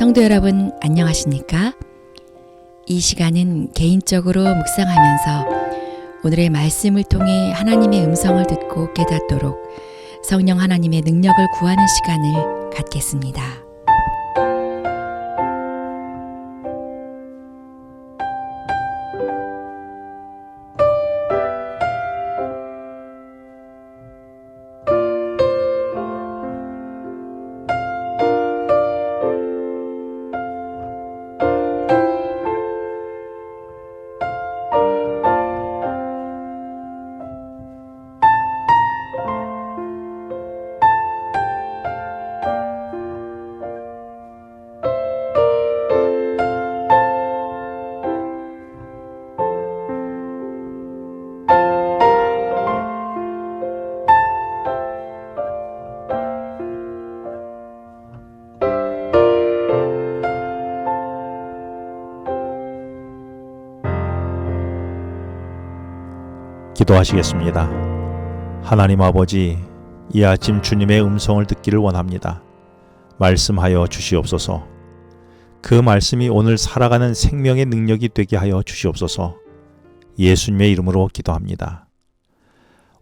성도 여러분 안녕하십니까? 이 시간은 개인적으로 묵상하면서 오늘의 말씀을 통해 하나님의 음성을 듣고 깨닫도록 성령 하나님의 능력을 구하는 시간을 갖겠습니다. 기도하시겠습니다. 하나님 아버지, 이 아침 주님의 음성을 듣기를 원합니다. 말씀하여 주시옵소서. 그 말씀이 오늘 살아가는 생명의 능력이 되게 하여 주시옵소서. 예수님의 이름으로 기도합니다.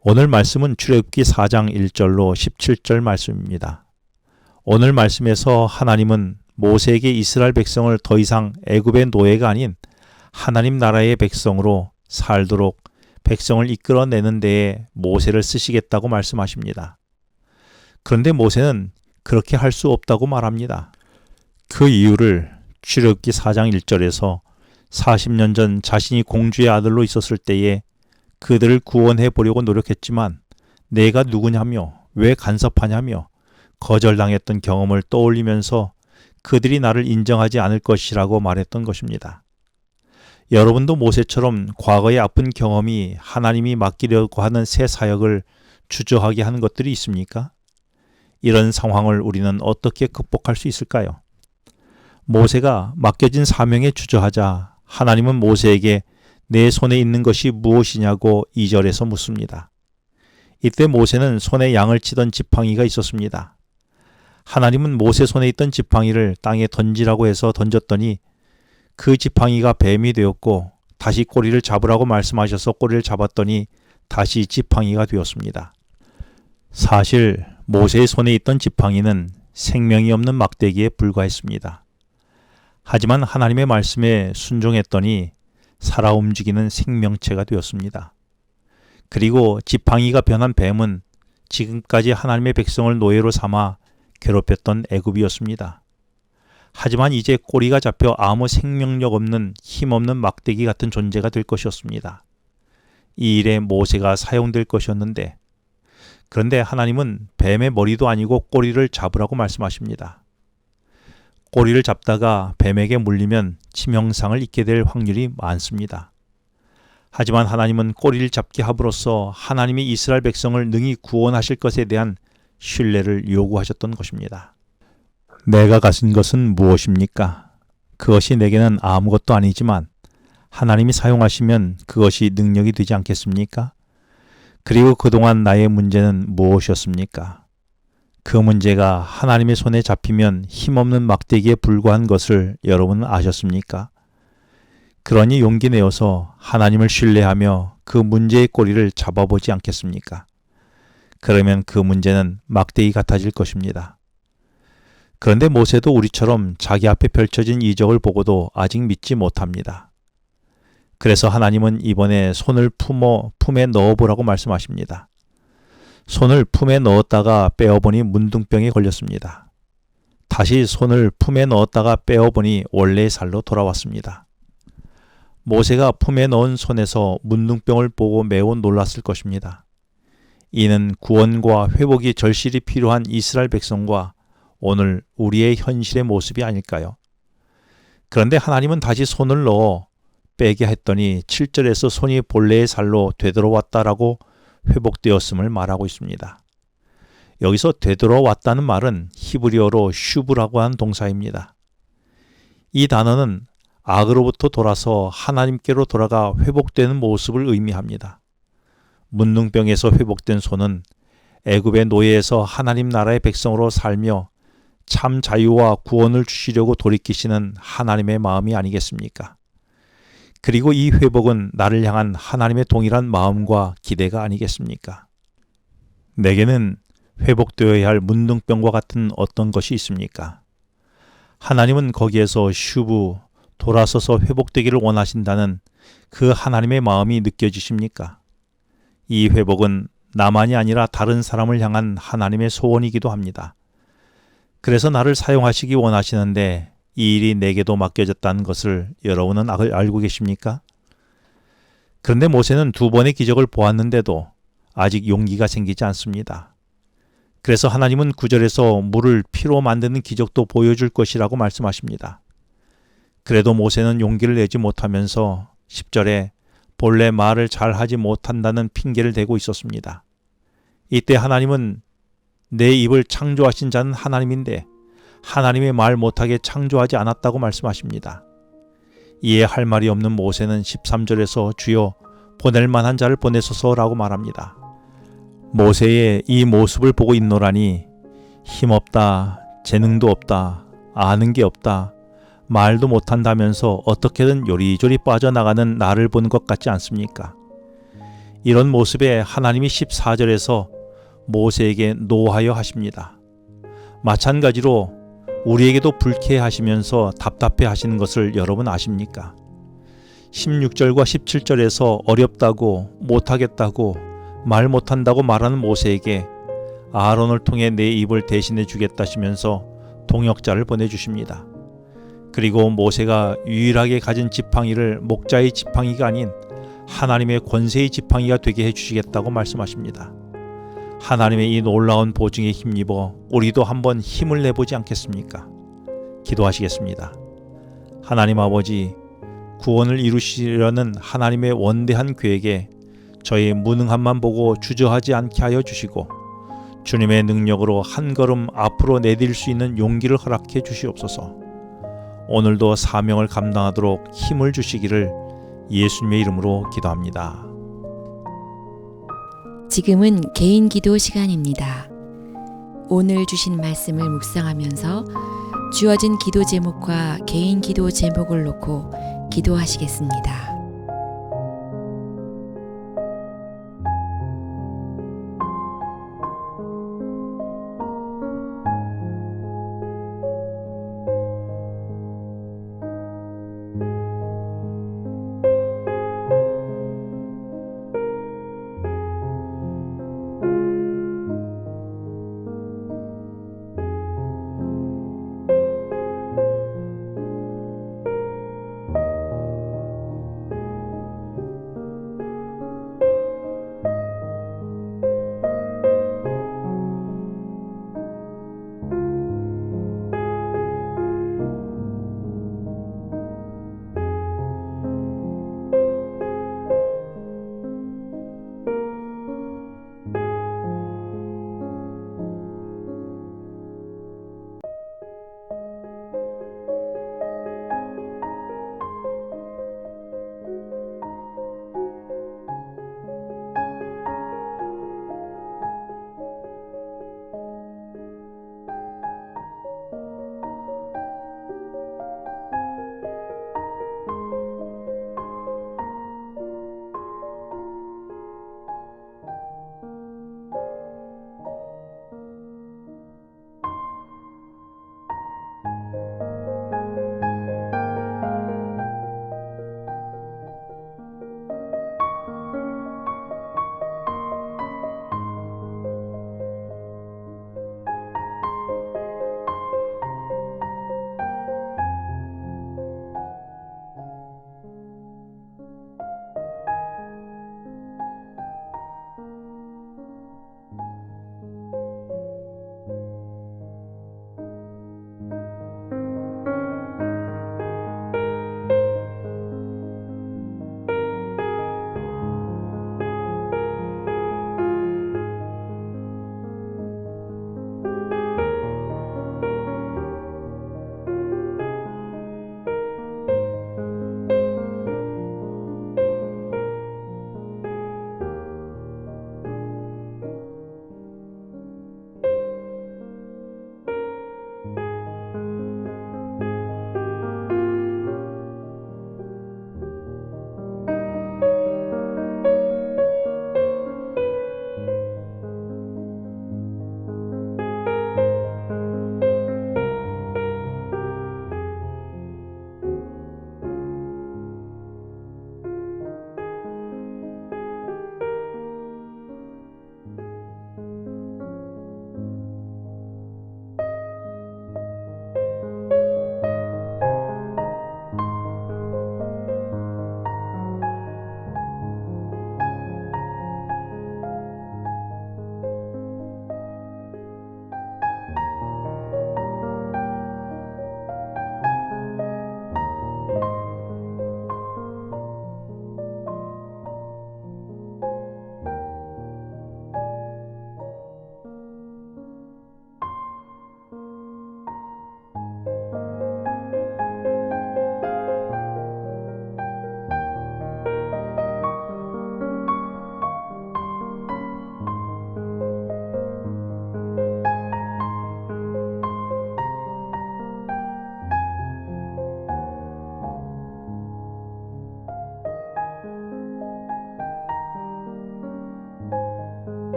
오늘 말씀은 출애굽기 4장 1절로 17절 말씀입니다. 오늘 말씀에서 하나님은 모세에게 이스라엘 백성을 더 이상 애굽의 노예가 아닌 하나님 나라의 백성으로 살도록 백성을 이끌어내는 데에 모세를 쓰시겠다고 말씀하십니다. 그런데 모세는 그렇게 할 수 없다고 말합니다. 그 이유를 출애굽기 4장 1절에서 40년 전 자신이 공주의 아들로 있었을 때에 그들을 구원해 보려고 노력했지만 내가 누구냐며 왜 간섭하냐며 거절당했던 경험을 떠올리면서 그들이 나를 인정하지 않을 것이라고 말했던 것입니다. 여러분도 모세처럼 과거의 아픈 경험이 하나님이 맡기려고 하는 새 사역을 주저하게 하는 것들이 있습니까? 이런 상황을 우리는 어떻게 극복할 수 있을까요? 모세가 맡겨진 사명에 주저하자 하나님은 모세에게 내 손에 있는 것이 무엇이냐고 2절에서 묻습니다. 이때 모세는 손에 양을 치던 지팡이가 있었습니다. 하나님은 모세 손에 있던 지팡이를 땅에 던지라고 해서 던졌더니 그 지팡이가 뱀이 되었고 다시 꼬리를 잡으라고 말씀하셔서 꼬리를 잡았더니 다시 지팡이가 되었습니다. 사실 모세의 손에 있던 지팡이는 생명이 없는 막대기에 불과했습니다. 하지만 하나님의 말씀에 순종했더니 살아 움직이는 생명체가 되었습니다. 그리고 지팡이가 변한 뱀은 지금까지 하나님의 백성을 노예로 삼아 괴롭혔던 애굽이었습니다. 하지만 이제 꼬리가 잡혀 아무 생명력 없는 힘없는 막대기 같은 존재가 될 것이었습니다. 이 일에 모세가 사용될 것이었는데 그런데 하나님은 뱀의 머리도 아니고 꼬리를 잡으라고 말씀하십니다. 꼬리를 잡다가 뱀에게 물리면 치명상을 입게 될 확률이 많습니다. 하지만 하나님은 꼬리를 잡게 함으로써 하나님이 이스라엘 백성을 능히 구원하실 것에 대한 신뢰를 요구하셨던 것입니다. 내가 가진 것은 무엇입니까? 그것이 내게는 아무것도 아니지만 하나님이 사용하시면 그것이 능력이 되지 않겠습니까? 그리고 그동안 나의 문제는 무엇이었습니까? 그 문제가 하나님의 손에 잡히면 힘없는 막대기에 불과한 것을 여러분은 아셨습니까? 그러니 용기 내어서 하나님을 신뢰하며 그 문제의 꼬리를 잡아보지 않겠습니까? 그러면 그 문제는 막대기 같아질 것입니다. 그런데 모세도 우리처럼 자기 앞에 펼쳐진 이적을 보고도 아직 믿지 못합니다. 그래서 하나님은 이번에 손을 품에 넣어보라고 말씀하십니다. 손을 품에 넣었다가 빼어보니 문둥병에 걸렸습니다. 다시 손을 품에 넣었다가 빼어보니 원래의 살로 돌아왔습니다. 모세가 품에 넣은 손에서 문둥병을 보고 매우 놀랐을 것입니다. 이는 구원과 회복이 절실히 필요한 이스라엘 백성과 오늘 우리의 현실의 모습이 아닐까요? 그런데 하나님은 다시 손을 넣어 빼게 했더니 7절에서 손이 본래의 살로 되돌아왔다라고 회복되었음을 말하고 있습니다. 여기서 되돌아왔다는 말은 히브리어로 슈브라고 하는 동사입니다. 이 단어는 악으로부터 돌아서 하나님께로 돌아가 회복되는 모습을 의미합니다. 문둥병에서 회복된 손은 애굽의 노예에서 하나님 나라의 백성으로 살며 참 자유와 구원을 주시려고 돌이키시는 하나님의 마음이 아니겠습니까? 그리고 이 회복은 나를 향한 하나님의 동일한 마음과 기대가 아니겠습니까? 내게는 회복되어야 할 문둥병과 같은 어떤 것이 있습니까? 하나님은 거기에서 슈브 돌아서서 회복되기를 원하신다는 그 하나님의 마음이 느껴지십니까? 이 회복은 나만이 아니라 다른 사람을 향한 하나님의 소원이기도 합니다. 그래서 나를 사용하시기 원하시는데 이 일이 내게도 맡겨졌다는 것을 여러분은 알고 계십니까? 그런데 모세는 2번의 기적을 보았는데도 아직 용기가 생기지 않습니다. 그래서 하나님은 9절에서 물을 피로 만드는 기적도 보여줄 것이라고 말씀하십니다. 그래도 모세는 용기를 내지 못하면서 10절에 본래 말을 잘하지 못한다는 핑계를 대고 있었습니다. 이때 하나님은 내 입을 창조하신 자는 하나님인데 하나님의 말 못하게 창조하지 않았다고 말씀하십니다. 이에 할 말이 없는 모세는 13절에서 주여 보낼 만한 자를 보내소서라고 말합니다. 모세의 이 모습을 보고 있노라니 힘없다, 재능도 없다, 아는 게 없다, 말도 못한다면서 어떻게든 요리조리 빠져나가는 나를 본 것 같지 않습니까? 이런 모습에 하나님이 14절에서 모세에게 노하여 하십니다. 마찬가지로 우리에게도 불쾌해 하시면서 답답해 하시는 것을 여러분 아십니까? 16절과 17절에서 어렵다고 못하겠다고 말 못한다고 말하는 모세에게 아론을 통해 내 입을 대신해 주겠다시면서 동역자를 보내주십니다. 그리고 모세가 유일하게 가진 지팡이를 목자의 지팡이가 아닌 하나님의 권세의 지팡이가 되게 해주시겠다고 말씀하십니다. 하나님의 이 놀라운 보증에 힘입어 우리도 한번 힘을 내보지 않겠습니까? 기도하시겠습니다. 하나님 아버지, 구원을 이루시려는 하나님의 원대한 계획에 저의 무능함만 보고 주저하지 않게 하여 주시고 주님의 능력으로 한 걸음 앞으로 내딜 수 있는 용기를 허락해 주시옵소서. 오늘도 사명을 감당하도록 힘을 주시기를 예수님의 이름으로 기도합니다. 지금은 개인 기도 시간입니다. 오늘 주신 말씀을 묵상하면서 주어진 기도 제목과 개인 기도 제목을 놓고 기도하시겠습니다.